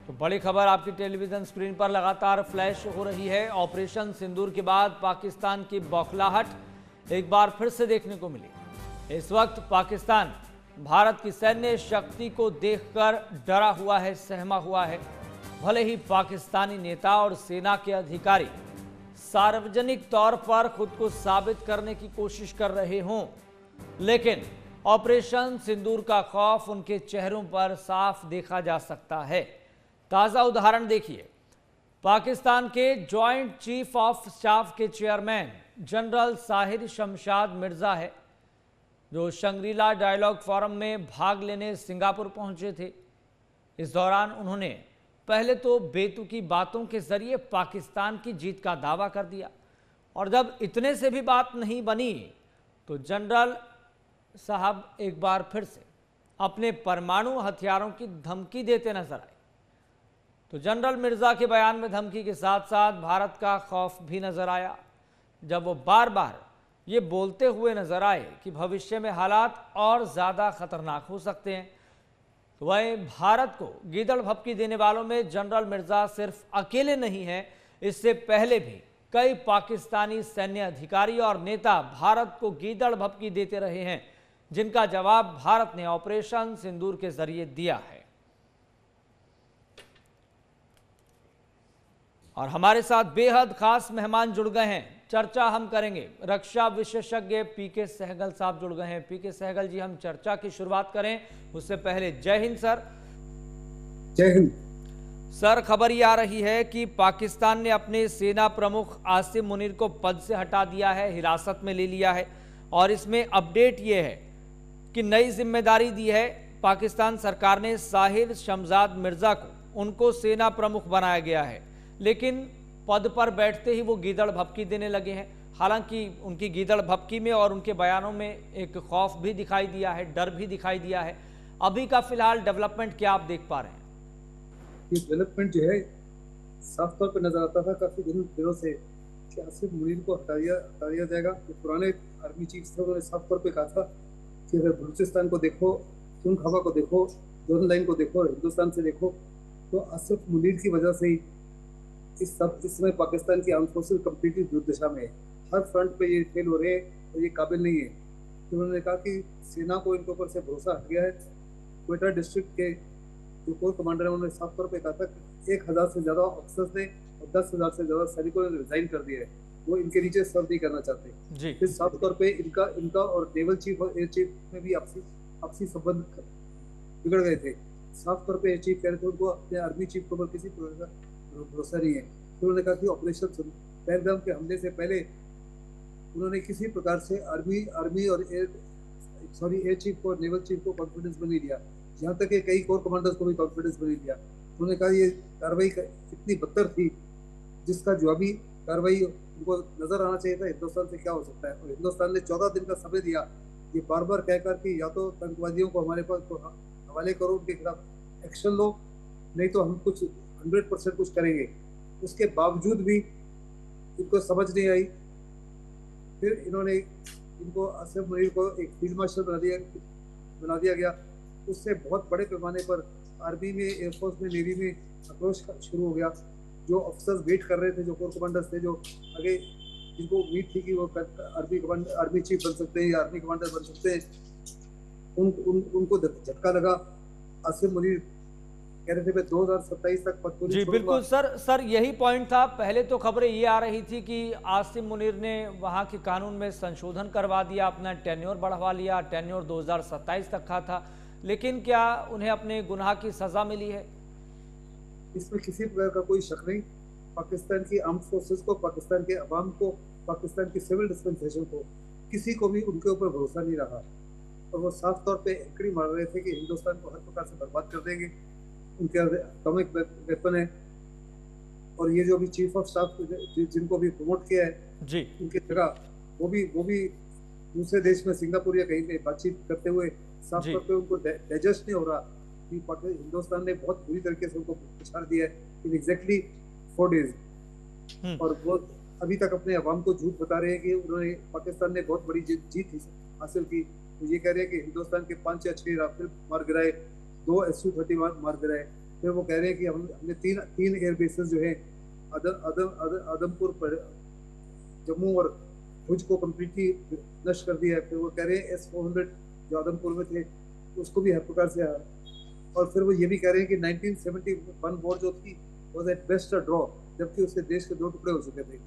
तो बड़ी खबर आपकी टेलीविजन स्क्रीन पर लगातार फ्लैश हो रही है। ऑपरेशन सिंदूर के बाद पाकिस्तान की बौखलाहट एक बार फिर से देखने को मिली। इस वक्त पाकिस्तान भारत की सैन्य शक्ति को देखकर डरा हुआ है, सहमा हुआ है। भले ही पाकिस्तानी नेता और सेना के अधिकारी सार्वजनिक तौर पर खुद को साबित करने की कोशिश कर रहे हों, लेकिन ऑपरेशन सिंदूर का खौफ उनके चेहरों पर साफ देखा जा सकता है। ताजा उदाहरण देखिए, पाकिस्तान के जॉइंट चीफ ऑफ स्टाफ के चेयरमैन जनरल साहिर शमशाद मिर्जा है, जो शंग्रीला डायलॉग फोरम में भाग लेने सिंगापुर पहुंचे थे। इस दौरान उन्होंने पहले तो बेतुकी बातों के जरिए पाकिस्तान की जीत का दावा कर दिया, और जब इतने से भी बात नहीं बनी तो जनरल साहब एक बार फिर से अपने परमाणु हथियारों की धमकी देते नजर आए। तो जनरल मिर्जा के बयान में धमकी के साथ साथ भारत का खौफ भी नजर आया, जब वो बार बार ये बोलते हुए नजर आए कि भविष्य में हालात और ज्यादा खतरनाक हो सकते हैं। तो वह भारत को गीदड़ भपकी देने वालों में जनरल मिर्जा सिर्फ अकेले नहीं हैं। इससे पहले भी कई पाकिस्तानी सैन्य अधिकारी और नेता भारत को गीदड़ भपकी देते रहे हैं, जिनका जवाब भारत ने ऑपरेशन सिंदूर के जरिए दिया है। और हमारे साथ बेहद खास मेहमान जुड़ गए हैं, चर्चा हम करेंगे। रक्षा विशेषज्ञ पीके सहगल साहब जुड़ गए हैं। पीके सहगल जी, हम चर्चा की शुरुआत करें उससे पहले जय हिंद सर। जय हिंद सर, खबर ये आ रही है कि पाकिस्तान ने अपने सेना प्रमुख आसिम मुनीर को पद से हटा दिया है, हिरासत में ले लिया है, और इसमें अपडेट ये है कि नई जिम्मेदारी दी है पाकिस्तान सरकार ने। साहिर शमशाद मिर्जा को उनको सेना प्रमुख बनाया गया है, लेकिन पद पर बैठते ही वो गीदड़ भपकी देने लगे हैं। हालांकि उनकी गीदड़ भपकी में और उनके बयानों में एक खौफ भी दिखाई दिया है, डर भी दिखाई दिया है। अभी का फिलहाल डेवलपमेंट क्या आप देख पा रहे हैं? ये डेवलपमेंट जो है साफ तौर पर नजर आता था काफी दिनों से कि आसिफ मुनीर को हटा दिया जाएगा। तो पुराने आर्मी चीफ थे, उन्होंने साफ तौर पे कहा था कि अगर बलूचिस्तान को देखो, पुनखवा को देखो, जोन लाइन को देखो, हिंदुस्तान से देखो, तो आसिफ मुनीर की वजह से ही इस समय पाकिस्तान की आर्म फोर्सेस कंप्लीटली दुर्दशा में है। हर फ्रंट पे ये फेल हो रहे हैं और ये काबिल नहीं है। तो उन्होंने कहा कि सेना को इनके ऊपर से भरोसा हट गया है। क्वेटा डिस्ट्रिक्ट के जो कोर कमांडर है, उन्होंने साफ तौर पे कहा था कि 1000 से ज्यादा ऑफिसर्स ने और 10,000 से ज्यादा सैनिकों ने रिजाइन कर दिया है, वो इनके नीचे सर्व नहीं करना चाहते। फिर साफ तौर पे इनका और नेवल चीफ और एयर चीफ में भी आपसी संबंध बिगड़ गए थे। साफ तौर पे एयर चीफ कह रहे थे उनको अपने आर्मी चीफ के ऊपर किसी प्रकार का भरोसा नहीं है। तो उन्होंने कहा कि ऑपरेशन पहलगाम के हमले से पहले उन्होंने किसी प्रकार से आर्मी और एयर चीफ को, नेवल चीफ को कॉन्फिडेंस में नहीं लिया, यहाँ तक कि कई कोर कमांडर्स को भी कॉन्फिडेंस में नहीं लिया। उन्होंने कहा ये कार्रवाई इतनी बदतर थी जिसका जवाबी कार्रवाई उनको नजर आना चाहिए था हिंदुस्तान से क्या हो सकता है। और हिंदुस्तान ने 14 दिन का समय दिया, ये बार बार कहकर कि या तो आतंकवादियों को हमारे पास हवाले करो, उनके खिलाफ एक्शन लो, नहीं तो हम कुछ 100% कुछ करेंगे। उसके बावजूद भी इनको समझ नहीं आई। फिर इनको आसिफ मुनीर को एक फील्ड मार्शल बना दिया गया। उससे बहुत बड़े पैमाने पर आर्मी में, एयरफोर्स में, नेवी में अप्रोच शुरू हो गया। जो ऑफिसर्स वेट कर रहे थे, जो कोर कमांडर्स थे, जो आगे जिनको उम्मीद थी कि वो आर्मी चीफ बन सकते हैं या आर्मी कमांडर बन सकते हैं, उनको झटका लगा। आसिफ मुनीर कह रहे थे मैं 2027 तक पद को जी बिल्कुल सर, यही पॉइंट था। पहले तो खबरें ये आ रही थी कि आसिम मुनीर ने वहां के कानून में संशोधन करवा दिया, अपना टेन्योर बढ़वा लिया, टेन्योर 2027 तक का था, लेकिन क्या उन्हें अपने गुनाह की सजा मिली है? इसमें किसी प्रकार का कोई शक नहीं। पाकिस्तान की आर्म फोर्सेस को, पाकिस्तान के अवाम को, पाकिस्तान की सिविल डिस्पेंसेशन को, किसी को भी उनके ऊपर भरोसा नहीं रहा। और वो साफ तौर पे एकड़ी मार रहे थे कि हिंदुस्तान को हर प्रकार से बर्बाद कर देंगे। उनके एटॉमिक वेपन है, और ये जो भी चीफ ऑफ स्टाफ जिनको भी प्रमोट किया है जी, उनकी जगह वो भी दूसरे देश में, सिंगापुर या कहीं पे बातचीत करते हुए साफ तौर पे उनको डाइजेस्ट नहीं हो रहा कि हिंदुस्तान ने बहुत बुरी तरीके से उनको पछाड़ दिया है इन एग्जैक्टली 4 डेज। और वो अभी तक अपने अवाम को झूठ बता रहे हैं कि उन्होंने, पाकिस्तान ने बहुत बड़ी जीत हासिल की। तो ये कह रहे हैं कि हिंदुस्तान के 5 या 6 राफेल मार गिराए, 2 SU-30 मार गिराए। फिर वो कह रहे हैं कि हमने तीन तीन एयर बेसेस जो है आदमपुर पर जम्मू और भुज को कम्प्लीटली नष्ट कर दिया है। फिर वो कह रहे हैं S-400 जो आदमपुर में थे उसको भी हर प्रकार से और फिर वो ये भी कह रहे हैं कि 1971 वॉर जो थी was at best a draw, जबकि उससे देश के 2 टुकड़े हो चुके थे।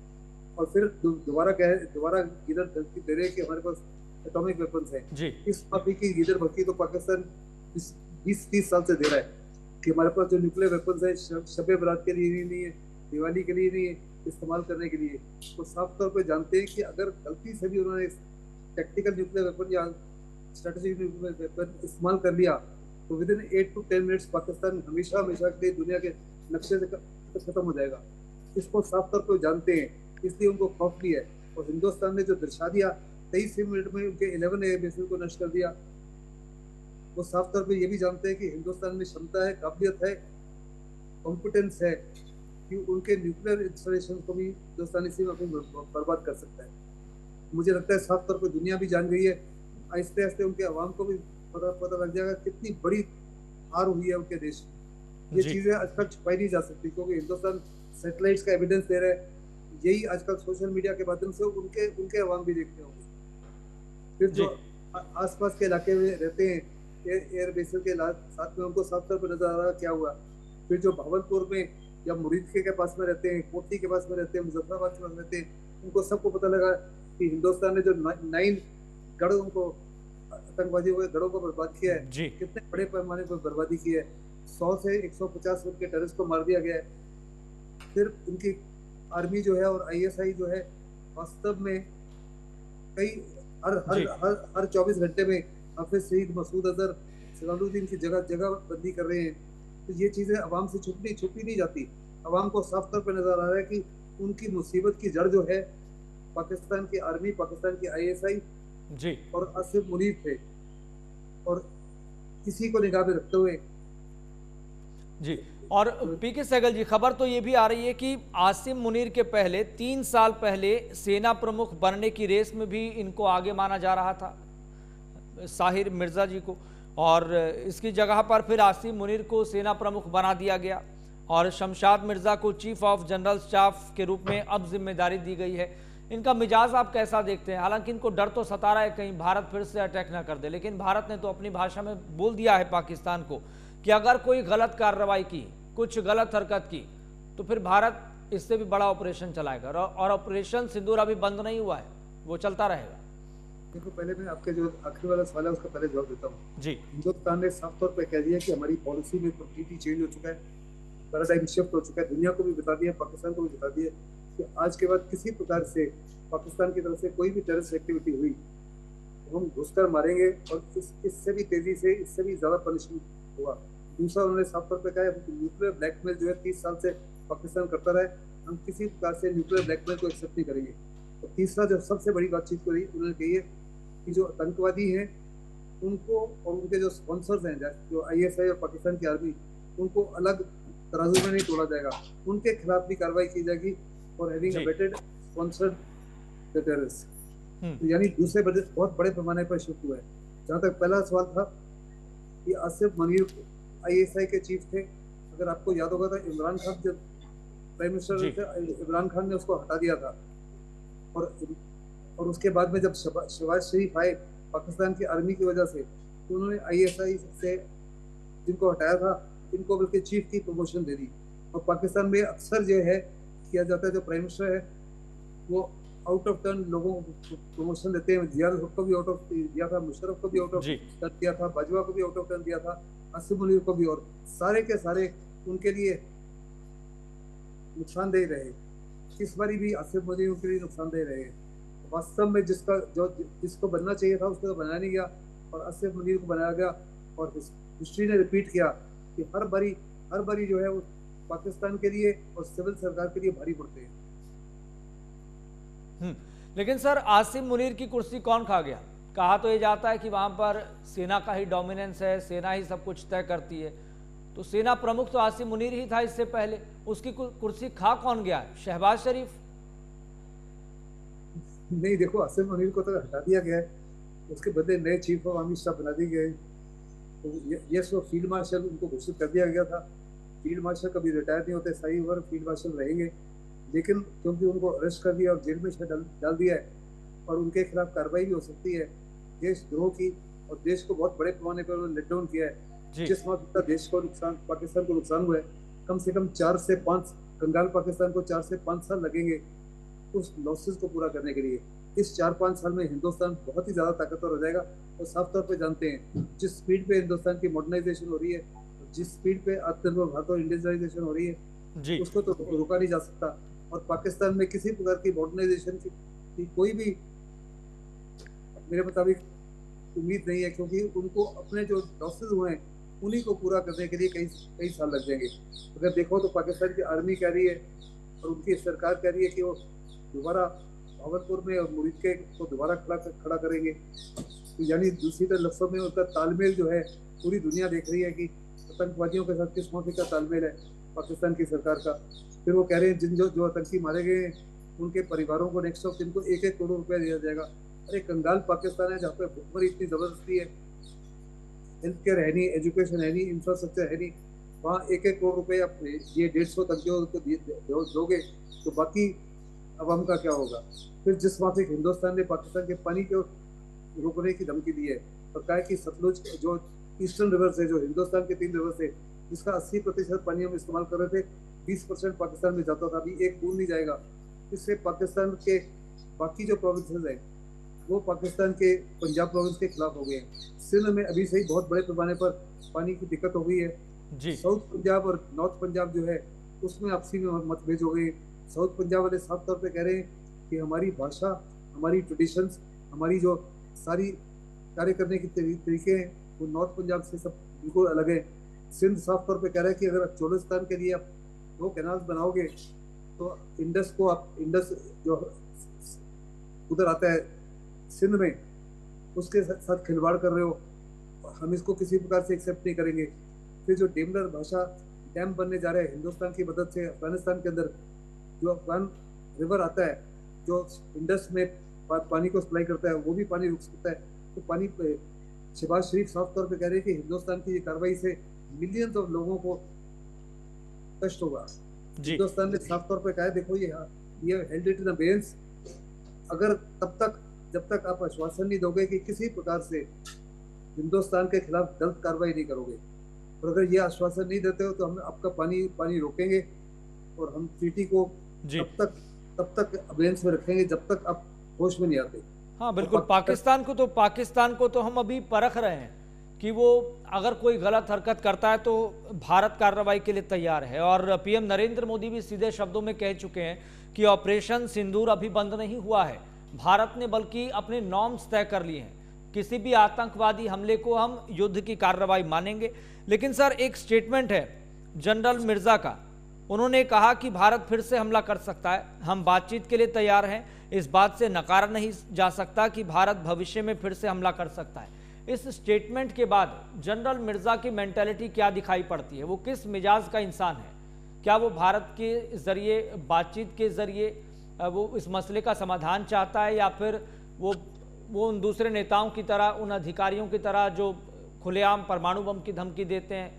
और फिर दोबारा गिदड़ धमकी दे रहे हैं कि हमारे पास एटॉमिक वेपन्स हैं। जी इस माफी की गिदड़ भक्ति तो पाकिस्तान 20-30 साल से दे रहा है कि हमारे पास जो न्यूक्लियर वेपन्स है शबे बरात के लिए नहीं है, दिवाली के लिए नहीं है, इस्तेमाल करने के लिए। वो साफ तौर पर जानते हैं कि अगर गलती से भी उन्होंने टैक्टिकल न्यूक्लियर वेपन या स्ट्रेटेजिक न्यूक्लियर वेपन इस्तेमाल कर लिया तो with in 8 to 10 minutes Pakistan हमेशा हमेशा के लिए दुनिया के नक्शे से खत्म हो जाएगा। इसको साफ तौर पर जानते हैं, इसलिए उनको खौफ भी है। और हिंदुस्तान ने जो दर्शा दिया 23 मिनट में उनके 11 एयर बेसेस को नष्ट कर दिया। वो साफ तौर पे ये भी जानते हैं कि हिंदुस्तान में क्षमता है, काबिलियत है, कॉम्पिटेंस है कि उनके न्यूक्लियर इंस्टॉलेशन को भी हिंदुस्तानी सीमा में बर्बाद कर सकता है। मुझे लगता है साफ तौर पे दुनिया भी जान गई है, आहिस्ते आहिस्ते उनके अवाम को भी पता लग जाएगा कितनी बड़ी हार हुई है उनके देश में। ये चीजें आजकल छुपाई नहीं जा सकती क्योंकि हिंदुस्तान सैटेलाइट्स का एविडेंस दे रहा है। यही आजकल सोशल मीडिया के माध्यम से उनके अवाम भी देखते होंगे। फिर जो आसपास के इलाके में रहते हैं एयर बेसेस के साथ में उनको साफ तौर पर नजर आ रहा क्या हुआ। फिर जो भावलपुर में या मुरीद के पास में रहते हैं, कोठी के पास में रहते हैं, मुजफ्फराबाद के पास रहते हैं, उनको सबको पता लगा कि हिंदुस्तान ने जो 9 गढ़ों को आतंकवादियों के गढ़ों को बर्बाद किया है, कितने बड़े पैमाने पर बर्बादी की है। 100 से 150 उनके टेररिस्ट को मार दिया गया है। फिर उनकी आर्मी जो है और ISI जो है वास्तव में कई हर 24 घंटे में हाफिज सईद, मसूद अजहर, सलाहुद्दीन की जगह जगह बंदी कर रहे हैं। तो ये चीजें अवाम से छुपी नहीं जाती। अवाम को साफ तौर पर नजर आ रहा है कि उनकी मुसीबत की जड़ जो है पाकिस्तान की आर्मी, पाकिस्तान की ISI जी और आसिफ मुनीर थे। और इसी को निगाह में रखते हुए जी। और PK सहगल जी, खबर तो ये भी आ रही है कि आसिम मुनीर के पहले 3 साल पहले सेना प्रमुख बनने की रेस में भी इनको आगे माना जा रहा था, साहिर मिर्जा जी को, और इसकी जगह पर फिर आसिम मुनीर को सेना प्रमुख बना दिया गया और शमशाद मिर्जा को चीफ ऑफ जनरल स्टाफ के रूप में अब जिम्मेदारी दी गई है। इनका मिजाज आप कैसा देखते हैं? हालांकि इनको डर तो सता रहा है कहीं भारत फिर से अटैक ना कर दे, लेकिन भारत ने तो अपनी भाषा में बोल दिया है पाकिस्तान को कि अगर कोई गलत कार्रवाई की, कुछ गलत हरकत की, तो फिर भारत इससे भी बड़ा ऑपरेशन चलाएगा। और ऑपरेशन सिंदूर अभी बंद नहीं हुआ है, वो चलता रहेगा। देखो, पहले मैं आपके जो आखिरी वाला सवाल है उसका पहले जवाब देता हूँ जी। हिंदुस्तान ने साफ तौर पर कह दिया कि हमारी पॉलिसी में कंप्लीटली चेंज हो चुका है, पैराडाइम शिफ्ट हो चुका है। दुनिया को भी बता दिया, पाकिस्तान को भी बता दिया कि आज के बाद किसी प्रकार से पाकिस्तान की तरफ से कोई भी टेररिस्ट एक्टिविटी हुई तो हम घुसकर मारेंगे और इससे भी तेजी से, इससे भी ज्यादा पनिशमेंट होगा। दूसरा, उन्होंने साफ तौर पर कहा न्यूक्लियर ब्लैकमेल जो है 30 साल से पाकिस्तान करता रहा है, हम किसी प्रकार से न्यूक्लियर ब्लैकमेल को एक्सेप्ट नहीं करेंगे। और तीसरा, जो सबसे बड़ी बातचीत करी उन्होंने कही है कि जो आतंकवादी हैं उनको और उनके जो स्पॉन्सर्स हैं, जो ISI और पाकिस्तान की आर्मी, उनको अलग तराजू में नहीं तोड़ा जाएगा, उनके खिलाफ भी कार्रवाई की जाएगी for having abetted sponsored the terrorist. तो यानी दूसरे बहुत बड़े पैमाने पर शिफ्ट हुआ है। जहाँ तक पहला सवाल था कि आसिफ मुनीर ISI के चीफ थे, अगर आपको याद होगा तो इमरान खान जब प्राइम मिनिस्टर थे, इमरान खान ने उसको हटा दिया था। और उसके बाद में जब शहबाज शरीफ आए पाकिस्तान की आर्मी की वजह से, तो उन्होंने ISI से जिनको हटाया था इनको बल्कि चीफ की प्रमोशन दे दी। और पाकिस्तान में अक्सर जो है किया जाता है, जो प्राइम मिनिस्टर है वो आउट ऑफ टर्न लोगों को प्रमोशन देते हैं। जियाउल हक को भी आउट ऑफ दिया था, मुशर्रफ को भी आउट ऑफ टर्न दिया था, बाजवा को भी आउट ऑफ टर्न दिया था, आसिफ मुनीर को भी, और सारे के सारे उनके लिए नुकसानदेह रहे। इस बारी भी आसिफ मुनीर उनके लिए नुकसानदेह रहे। वास्तव में जिसको बनना चाहिए था उसको तो बनाया नहीं गया और आसिफ मुनीर को बनाया गया। और हिस्ट्री ने रिपीट किया कि हर बारी जो है वो पाकिस्तान के लिए और सिविल सरकार के लिए भारी पड़ते हैं। लेकिन सर, आसिम मुनीर की कुर्सी कौन खा गया? कहा तो ये जाता है कि वहां पर सेना का ही डोमिनेंस है, सेना ही सब कुछ तय करती है। तो सेना प्रमुख तो आसिम मुनीर ही था इससे पहले, उसकी कुर्सी खा कौन गया? शहबाज शरीफ? नहीं, देखो, आसिम मुनीर को तो हटा दिया गया है, उसके बदले नए चीफ ऑफ आर्मी स्टाफ बना दिए गए। तो ये फील्ड मार्शल उनको घोषित कर दिया गया था। फील्ड मार्शल कभी रिटायर नहीं होते, सही ओवर फील्ड मार्शल रहेंगे। लेकिन क्योंकि उनको अरेस्ट कर दिया और जेल में शायद डाल दिया है और उनके खिलाफ कार्रवाई भी हो सकती है देशद्रोह की, और देश को बहुत बड़े पैमाने पर उन्होंने लेट डाउन किया है। जी जिस मात्रा देश को नुकसान, पाकिस्तान को नुकसान हुआ है, कम से कम 4 से 5 कंगाल पाकिस्तान को 4 से 5 साल लगेंगे उस लॉसेस को पूरा करने के लिए। इस 4-5 साल में हिंदुस्तान बहुत ही ज्यादा ताकतवर हो जाएगा। और साफ तौर पे जानते हैं जिस स्पीड पे हिंदुस्तान की मॉडर्नाइजेशन हो रही है, जिस स्पीड पे आत्मनिर्भर भारत और इंडियनाइजेशन हो रही है, जी उसको तो रोका नहीं जा सकता। और पाकिस्तान में किसी प्रकार की मॉडर्नाइजेशन की कोई भी मेरे मुताबिक उम्मीद नहीं है, क्योंकि उनको अपने जो लॉसेज हुए हैं उन्हीं को पूरा करने के लिए कई कई साल लग जाएंगे। अगर देखो तो पाकिस्तान की आर्मी कह रही है और उनकी सरकार कह रही है कि वो दोबारा भावलपुर में और मुरीद को दोबारा खड़ा करेंगे। तो यानी दूसरी तरह लफ्जों में उनका तालमेल जो है पूरी दुनिया देख रही है कि आतंकवादियों के साथ किस माफी का तालमेल है पाकिस्तान की सरकार का। फिर वो कह रहे हैं जिन जो आतंकी मारे गए हैं उनके परिवारों को नेक्स्ट ऑफ जिनको 1-1 करोड़ रुपया दिया जाएगा। अरे कंगाल पाकिस्तान है जहाँ पे भुखमरी इतनी जबरदस्ती है, हेल्थ केयर है नहीं, एजुकेशन है नहीं, इंफ्रास्ट्रक्चर है नहीं, वहाँ 1-1 करोड़ रुपए आप ये 150 तक जो दोगे तो बाकी अवाम का क्या होगा। फिर जिस माफिक हिंदुस्तान ने पाकिस्तान के पानी को रोकने की धमकी दी है और कहा है कि सतलुज जो ईस्टर्न रिवर्स है, जो हिंदुस्तान के 3 रिवर्स है, जिसका 80% पानी हम इस्तेमाल कर रहे थे, 20% पाकिस्तान में जाता था, अभी एक बूंद नहीं जाएगा। इससे पाकिस्तान के बाकी जो प्रोविंसेस हैं वो पाकिस्तान के पंजाब प्रोविंस के खिलाफ हो गए हैं। सिंध में अभी से ही बहुत बड़े पैमाने पर पानी की दिक्कत हो गई है। जी साउथ पंजाब और नॉर्थ पंजाब जो है उसमें आपसी में मतभेद हो गए। साउथ पंजाब वाले साफ तौर पे कह रहे हैं कि हमारी भाषा, हमारी ट्रेडिशंस, हमारी जो सारी कार्य करने की तरीके हैं वो नॉर्थ पंजाब से सब बिल्कुल अलग है। सिंध साफ तौर पे कह रहा है कि अगर चोलिस्तान के लिए आप 2 कैनाल्स बनाओगे तो इंडस को आप, इंडस जो उधर आता है सिंध में, उसके साथ खिलवाड़ कर रहे हो, हम इसको किसी प्रकार से एक्सेप्ट नहीं करेंगे। फिर जो डेमलर भाषा डैम बनने जा रहे हैं हिंदुस्तान की मदद से अफगानिस्तान के अंदर, जो अफगान रिवर आता है जो इंडस में पानी को सप्लाई करता है, वो भी पानी रुक सकता है। तो पानी पे शहबाज शरीफ साफ तौर पे कह रहे हैं कि हिंदुस्तान की ये कार्रवाई से मिलियंस ऑफ लोगों को कष्ट होगा। जी हिंदुस्तान ने साफ तौर पे कहा है देखो ये हेल्ड इट इन अबेयंस, अगर जब तक आप आश्वासन नहीं दोगे कि किसी प्रकार से हिंदुस्तान के खिलाफ गलत कार्रवाई नहीं करोगे, और अगर ये आश्वासन नहीं देते हो तो हम आपका पानी रोकेंगे और हम ट्रीटी को जी तब तक अबेयंस में रखेंगे जब तक आप होश में नहीं आते। हाँ बिल्कुल। पाकिस्तान को तो हम अभी परख रहे हैं कि वो अगर कोई गलत हरकत करता है तो भारत कार्रवाई के लिए तैयार है। और पीएम नरेंद्र मोदी भी सीधे शब्दों में कह चुके हैं कि ऑपरेशन सिंदूर अभी बंद नहीं हुआ है, भारत ने बल्कि अपने नॉर्म्स तय कर लिए हैं। किसी भी आतंकवादी हमले को हम युद्ध की कार्रवाई मानेंगे। लेकिन सर एक स्टेटमेंट है जनरल मिर्जा का, उन्होंने कहा कि भारत फिर से हमला कर सकता है, हम बातचीत के लिए तैयार हैं। इस बात से नकारा नहीं जा सकता कि भारत भविष्य में फिर से हमला कर सकता है। इस स्टेटमेंट के बाद जनरल मिर्जा की मेंटालिटी क्या दिखाई पड़ती है? वो किस मिजाज का इंसान है? क्या वो भारत के जरिए, बातचीत के जरिए वो इस मसले का समाधान चाहता है, या फिर वो उन दूसरे नेताओं की तरह, उन अधिकारियों की तरह जो खुलेआम परमाणु बम की धमकी देते हैं?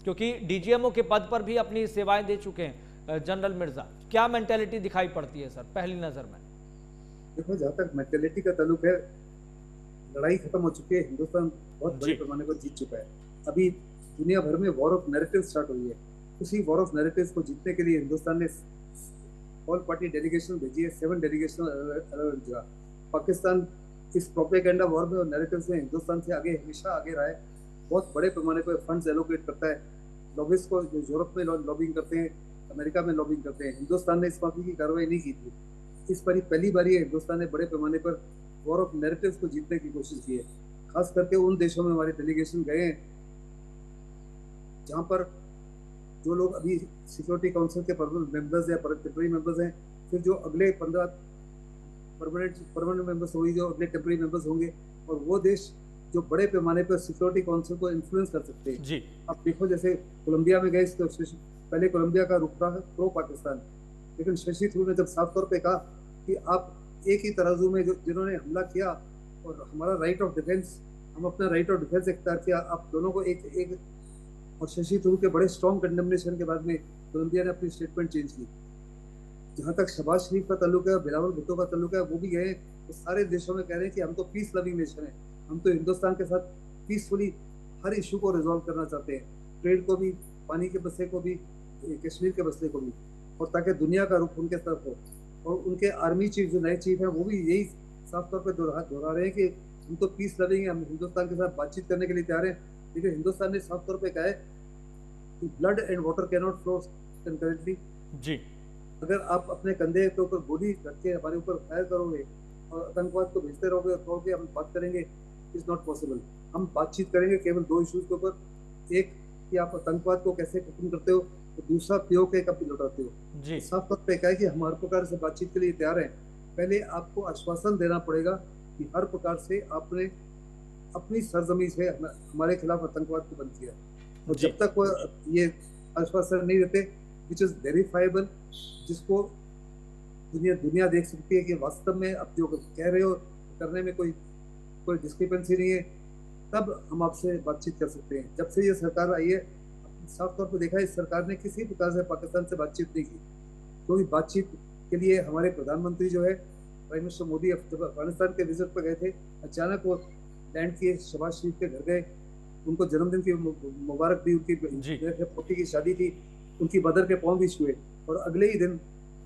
क्योंकि डीजीएमओ के पद पर भी अपनी सेवाएं दे चुके हैं जनरल मिर्जा। क्या मेंटालिटी दिखाई पड़ती है सर पहली नजर में? देखो जहाँ तक मेंटालिटी का ताल्लुक है, लड़ाई खत्म हो चुकी है, हिंदुस्तान बहुत बड़े पैमाने पर जीत चुका है। अभी दुनिया भर में वॉर ऑफ नैरेटिव स्टार्ट हुई है। उसी वॉर ऑफ नैरेटिव को जीतने के लिए हिंदुस्तान ने ऑल पार्टी डेलीगेशन भेजी है, 7 डेलीगेशन अलग जगह। पाकिस्तान इस प्रोपेगेंडा वॉर में और नैरेटिव से हिंदुस्तान से आगे, हमेशा आगे रहा है। बहुत बड़े पैमाने पर फंड्स एलोकेट करता है। लॉबिस्ट को जो यूरोप में लॉबिंग करते हैं, अमेरिका में लॉबिंग करते हैं। हिंदुस्तान ने इस माफी की कार्रवाई नहीं की थी। इस बारी पहली बार हिंदुस्तान ने बड़े पैमाने पर वॉर ऑफ नैरेटिव्स को जीतने की कोशिश की है। खास करके उन देशों में हमारे डेलीगेशन गए हैं जहाँ पर जो लोग अभी सिक्योरिटी काउंसिल के परमानेंट मेंबर्स या टेम्पररी मेंबर्स हैं, फिर जो अगले 15 परमानेंट मेंबर्स होंगे, जो अगले टेम्पररी मेंबर्स होंगे, और वो देश जो बड़े पैमाने पर सिक्योरिटी काउंसिल को इन्फ्लुएंस कर सकते हैं। जी आप देखो जैसे कोलंबिया में गए तो पहले कोलंबिया का रुख था प्रो पाकिस्तान, लेकिन शशि थरूर ने जब साफ तौर पे कहा कि आप एक ही तराजू में जिन्होंने हमला किया और हमारा राइट ऑफ डिफेंस, हम अपना राइट ऑफ डिफेंस इख्तियार किया, आप दोनों को और शशि थरूर के बड़े स्ट्रॉन्ग कंडेमनेशन के बाद में कोलंबिया ने अपनी स्टेटमेंट चेंज की। जहां तक शहबाज शरीफ का ताल्लुक है, बिलावल भुट्टो का ताल्लुक है, वो भी गए तो सारे देशों में कह रहे हैं कि हम तो पीस लविंग नेशन है, हम तो हिंदुस्तान के साथ पीसफुली हर इशू को रिजॉल्व करना चाहते हैं, ट्रेड को भी, पानी के मसले को भी, कश्मीर के मसले को भी, और ताकि दुनिया का रुख उनके तरफ हो। और उनके आर्मी चीफ जो नए चीफ हैं वो भी यही साफ तौर पर दोहरा रहे हैं कि हम तो पीस लविंग है, हम हिंदुस्तान के साथ बातचीत करने के लिए तैयार हैं। लेकिन हिंदुस्तान ने साफ तौर पर कहा है कि blood and water can not flow concurrently. जी। अगर आप अपने कंधे के ऊपर गोली रख के हमारे ऊपर फायर करोगे और आतंकवाद को भेजते रहोगे और कहोगे हम बात करेंगे, इज नॉट पॉसिबल। हम बातचीत करेंगे केवल दो इश्यूज के ऊपर, एक कि आप आतंकवाद को कैसे खत्म करते हो, तो दूसरा पीओके कब लौटाते हो। जी। साफ तौर पे कहा है कि हम हर प्रकार से बातचीत के लिए तैयार हैं। पहले आपको आश्वासन देना पड़ेगा कि हर प्रकार से आपने अपनी सरजमी से हमारे खिलाफ आतंकवाद को बंद किया, और जब तक वो ये आश्वासन नहीं देते विच इज वेरीफाइबल, जिसको दुनिया देख सकती है कि वास्तव में आप जो कह रहे हो करने में कोई डिस्क्रिपेंसी नहीं है, तब हम आपसे बातचीत कर सकते हैं। जब से ये सरकार आई है, साफ तौर पर देखा है इस सरकार ने किसी प्रकार से पाकिस्तान से बातचीत नहीं की, क्योंकि बातचीत के लिए हमारे प्रधानमंत्री जो है प्राइम मिनिस्टर मोदी जब अफगानिस्तान के विजिट पर गए थे, अचानक वो लैंड किए, शहबाज शरीफ के घर गए, उनको जन्मदिन की मुबारक दी, उनकी पोती की शादी थी, उनकी मदर के पाँव भी छुए, और अगले ही दिन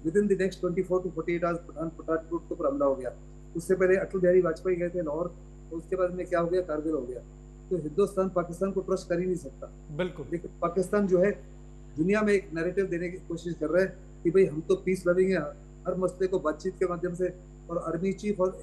with in the next 24 to 48 hours Pathankot के ऊपर हमला हो गया। उससे पहले अटल बिहारी वाजपेयी गए थे लाहौर, और उसके बाद में क्या हो गया, कारगिल हो गया। तो हिंदुस्तान पाकिस्तान को ट्रस्ट कर ही नहीं सकता। बिल्कुल। लेकिन पाकिस्तान जो है दुनिया में एक नैरेटिव देने की कोशिश कर रहा है कि भाई हम तो पीस लविंग है, हर मसले को बातचीत के माध्यम से, और आर्मी चीफ और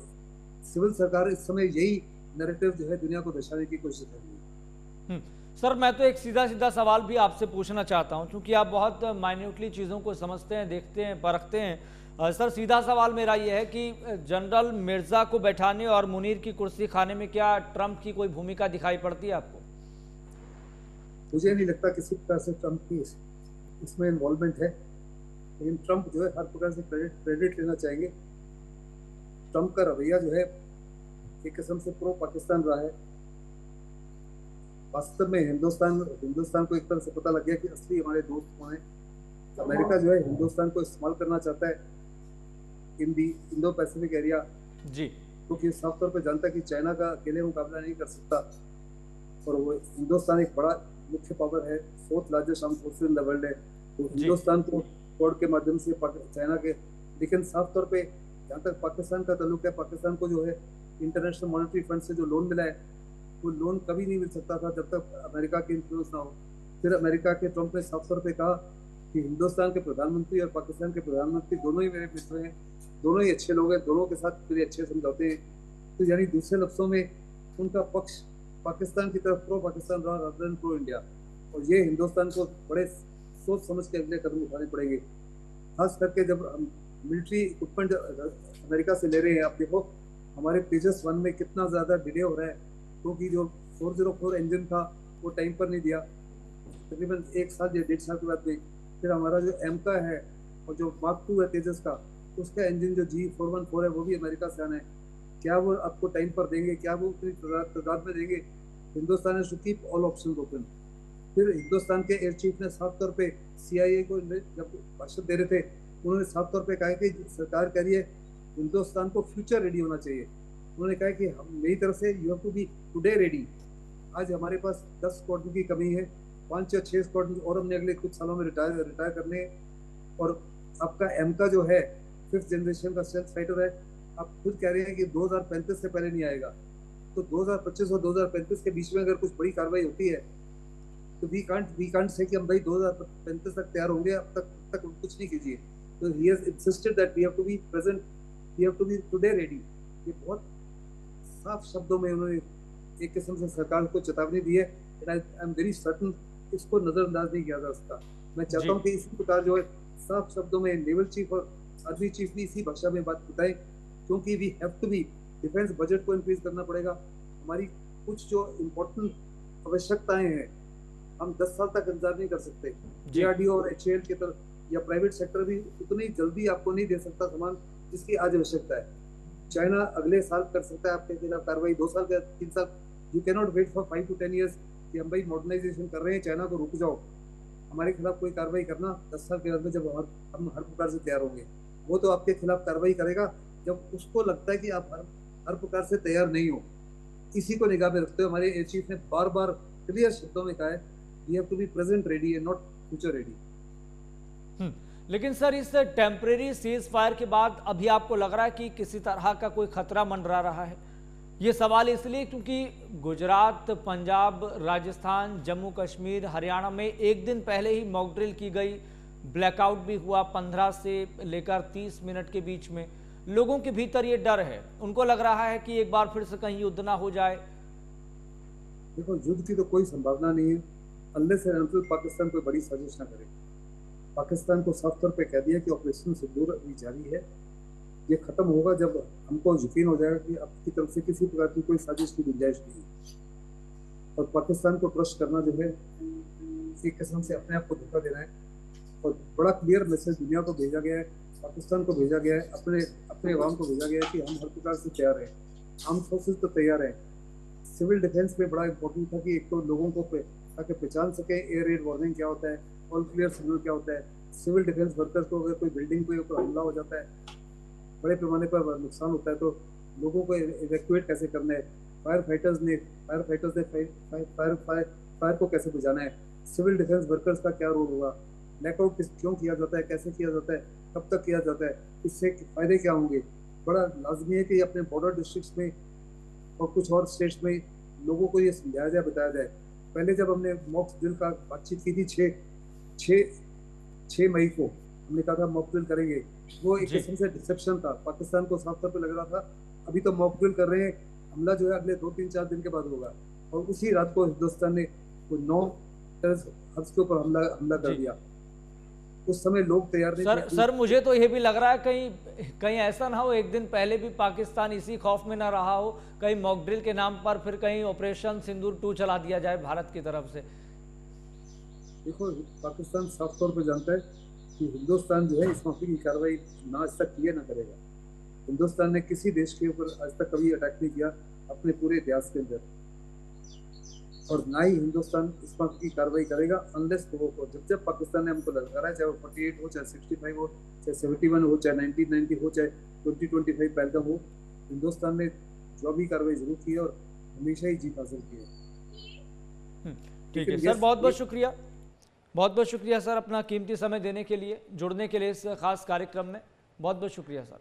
सिविल सरकार इस समय यही नैरेटिव जो है दुनिया को दर्शाने की कोशिश कर रही है। सर, मैं तो एक सीधा सवाल भी आपसे पूछना चाहता हूं, क्योंकि आप बहुत माइन्यूटली चीज़ों को समझते हैं, देखते हैं, परखते हैं। सर, सीधा सवाल मेरा ये है कि जनरल मिर्जा को बैठाने और मुनीर की कुर्सी खाने में क्या ट्रंप की कोई भूमिका दिखाई पड़ती है आपको? मुझे नहीं लगता किसी प्रकार से ट्रंप की इसमें इन्वॉल्वमेंट है, लेकिन ट्रंप जो है हर प्रकार से क्रेडिट लेना चाहेंगे। ट्रंप का रवैया जो है एक किस्म से प्रो पाकिस्तान रहा है। वास्तव में हिंदुस्तान को एक तरह से पता लग गया कि असली हमारे दोस्त कौन है। अमेरिका जो है हिंदुस्तान को इस्तेमाल करना चाहता है इन दी इंडो पैसिफिक एरिया जी, क्योंकि तो साफ तौर पे जानता है कि चाइना का अकेले मुकाबला नहीं कर सकता, और वो हिंदुस्तान एक बड़ा मुख्य पावर है, 4th largest armed forces in the world है। तो हिंदुस्तान को कोड के माध्यम से चाइना के, लेकिन साफ तौर पे जहाँ तक पाकिस्तान का ताल्लुक है, पाकिस्तान को जो है इंटरनेशनल मॉनेटरी फंड से जो लोन मिला है, वो लोन कभी नहीं मिल सकता था जब तक अमेरिका की इन्फ्लुएंस ना हो। फिर अमेरिका के ट्रंप ने साफ तौर पे कहा कि हिंदुस्तान के प्रधानमंत्री और पाकिस्तान के प्रधानमंत्री दोनों ही मेरे मित्र हैं, दोनों ही अच्छे लोग हैं, दोनों के साथ मेरे अच्छे समझौते हैं। तो यानी दूसरे लफ्जों में उनका पक्ष पाकिस्तान की तरफ प्रो पाकिस्तान रहा रादर देन प्रो इंडिया, और ये हिंदुस्तान को बड़े सोच समझ के अगले कदम उठाने पड़ेंगे। खास करके जब हम मिलिट्री इक्विपमेंट अमेरिका से ले रहे हैं, आप देखो हमारे तेजस 1 में कितना ज़्यादा डिले हो रहा है, क्योंकि जो 404 इंजन था वो टाइम पर नहीं दिया, तकरीबन 1 साल या 1.5 साल के बाद में। फिर हमारा जो एमका है और जो मार्क 2 है तेजस का, उसका इंजन जो G414 है वो भी अमेरिका से आना है। क्या वो आपको टाइम पर देंगे, क्या वो उतनी तादाद में देंगे? हिंदुस्तान ने to keep all option open. फिर हिंदुस्तान के एयर चीफ ने साफ तौर पे CIA को जब भाषण दे रहे थे, उन्होंने साफ तौर पे कहा कि सरकार कह रही है हिंदुस्तान को फ्यूचर रेडी होना चाहिए। उन्होंने कहा कि हम मेरी तरफ से you have to be today ready. आज हमारे पास 10 स्क्वाड्रन की कमी है, 5 या 6 स्क्वाड्रन और हमने अगले कुछ सालों में रिटायर करने हैं। और आपका एमका जो है 5th जनरेशन का स्टेल्थ फाइटर है, आप खुद कह रहे हैं कि 2035 से पहले नहीं आएगा। तो 2025 और 2035 के बीच में अगर कुछ बड़ी कार्रवाई होती है तो वी कांट से कि हम भाई 2035 तक तैयार होंगे, अब तक कुछ नहीं कीजिए। तो he has insisted that we have to be present, we have to be today ready. ये बहुत साफ शब्दों में उन्होंने एक किस्म से सरकार को चेतावनी दी है। And I am very certain इसको नजरअंदाज नहीं किया जा सकता। मैं चाहता हूँ कि इसी प्रकार जो है साफ शब्दों में नेवल चीफ और आर्मी चीफ भी इसी भाषा में बात बताएं, क्योंकि we have to be defence budget को इंक्रीज करना पड़ेगा। हमारी कुछ जो इम्पोर्टेंट आवश्यकताएं हैं हम 10 साल तक इंतजार नहीं कर सकते। DRDO और HAL की तरफ या प्राइवेट सेक्टर भी उतनी जल्दी आपको नहीं दे सकता सामान जिसकी आज आवश्यकता है। चाइना अगले साल कर सकता है आपके खिलाफ कार्रवाई, 2 साल का 3 साल। You can not wait for 5 to 10 years कि हम भाई मॉडर्नाइजेशन कर रहे हैं, चाइना को रुक जाओ, हमारे खिलाफ कोई कार्रवाई करना 10 साल के अंदर जब हम हर प्रकार से तैयार होंगे। वो तो आपके खिलाफ कार्रवाई करेगा जब उसको लगता है कि आप हर प्रकार से तैयार नहीं हो। इसी को निगाह में रखते हुए हमारे एयर चीफ ने बार बार क्लियर शब्दों में कहा है, we have to be present ready and not future ready. लेकिन सर, इस टेम्परेरी सीज फायर के बाद अभी आपको लग रहा है कि किसी तरह का कोई खतरा मंडरा रहा है? ये सवाल इसलिए क्योंकि गुजरात, पंजाब, राजस्थान, जम्मू कश्मीर, हरियाणा में एक दिन पहले ही मॉक ड्रिल की गई, ब्लैकआउट भी हुआ 15 से लेकर 30 मिनट के बीच में। लोगों के भीतर ये डर है, उनको लग रहा है कि एक बार फिर से कहीं युद्ध ना हो जाए। देखो, युद्ध की तो कोई संभावना नहीं है अनलेस एंड अनटिल पाकिस्तान कोई बड़ी साजिश ना करे। पाकिस्तान को साफ तौर पे कह दिया कि ऑपरेशन सिंदूर अभी जारी है, ये खत्म होगा जब हमको यकीन हो जाएगा कि आपकी तरफ से किसी प्रकार की कोई साजिश की गुंजाइश नहीं है। और पाकिस्तान को ट्रस्ट करना जो है एक किस्म से अपने आप को धोखा देना है। और बड़ा क्लियर मैसेज दुनिया को भेजा गया है, पाकिस्तान को भेजा गया है, अपने अवाम को भेजा गया है कि हम हर प्रकार से तैयार हैं। आर्म फोर्सेज तो तैयार है। सिविल डिफेंस में बड़ा इंपॉर्टेंट था कि एक तो लोगों को ताकि पहचान सके एयर रेड वार्निंग क्या होता है, ऑल क्लियर सिग्नल क्या होता है। सिविल डिफेंस वर्कर्स को अगर कोई बिल्डिंग के ऊपर हमला हो जाता है, बड़े पैमाने पर नुकसान होता है, तो लोगों को इवैक्यूएट कैसे करना है, फायर फाइटर्स ने फायर को कैसे बुझाना है, सिविल डिफेंस वर्कर्स का क्या रोल होगा, ब्लैकआउट क्यों किया जाता है, कैसे किया जाता है, कब तक किया जाता है, इससे फायदे क्या होंगे। बड़ा लाजमी है कि अपने बॉर्डर डिस्ट्रिक्ट्स में और कुछ और स्टेट्स में लोगों को ये समझाया जाए, बताया जाए। पहले जब हमने मॉक ड्रिल का बातचीत की थी 6 मई को, हमने कहा था मॉक ड्रिल करेंगे, वो एक किस्म से डिसेप्शन था। पाकिस्तान को साफ तौर पे लग रहा था अभी तो मॉक ड्रिल कर रहे हैं, हमला जो है अगले 2-3-4 दिन के बाद होगा। और उसी रात को हिंदुस्तान ने 9 हब्स के ऊपर हमला कर दिया। उस समय लोग तैयार नहीं थे। सर मुझे तो ये भी लग रहा है कहीं ऐसा ना हो एक दिन पहले भी पाकिस्तान इसी खौफ में ना रहा हो, कहीं मॉक ड्रिल के नाम पर फिर कहीं ऑपरेशन सिंदूर 2 चला दिया जाए भारत की तरफ से। देखो, पाकिस्तान साफ तौर पर जानता है कि हिंदुस्तान जो है इस माफी की कार्रवाई ना आज तक किए ना करेगा। हिंदुस्तान ने किसी देश के ऊपर आज तक कभी अटैक नहीं किया अपने पूरे इतिहास के अंदर, और ना ही हिंदुस्तान इस माफी की कार्रवाई करेगा अनलेस वो जब पाकिस्तान ने हमको लगा रहा है, चाहे वो 48 हो, चाहे 65 हो, चाहे 71 हो, चाहे 1990 हो, चाहे 2025 पहलगाम हो, हिंदुस्तान ने जो भी कार्रवाई जरूर की है और हमेशा ही जीत हासिल की है। ठीक है सर, बहुत बहुत शुक्रिया, बहुत बहुत शुक्रिया सर अपना कीमती समय देने के लिए, जुड़ने के लिए इस खास कार्यक्रम में। बहुत बहुत शुक्रिया सर।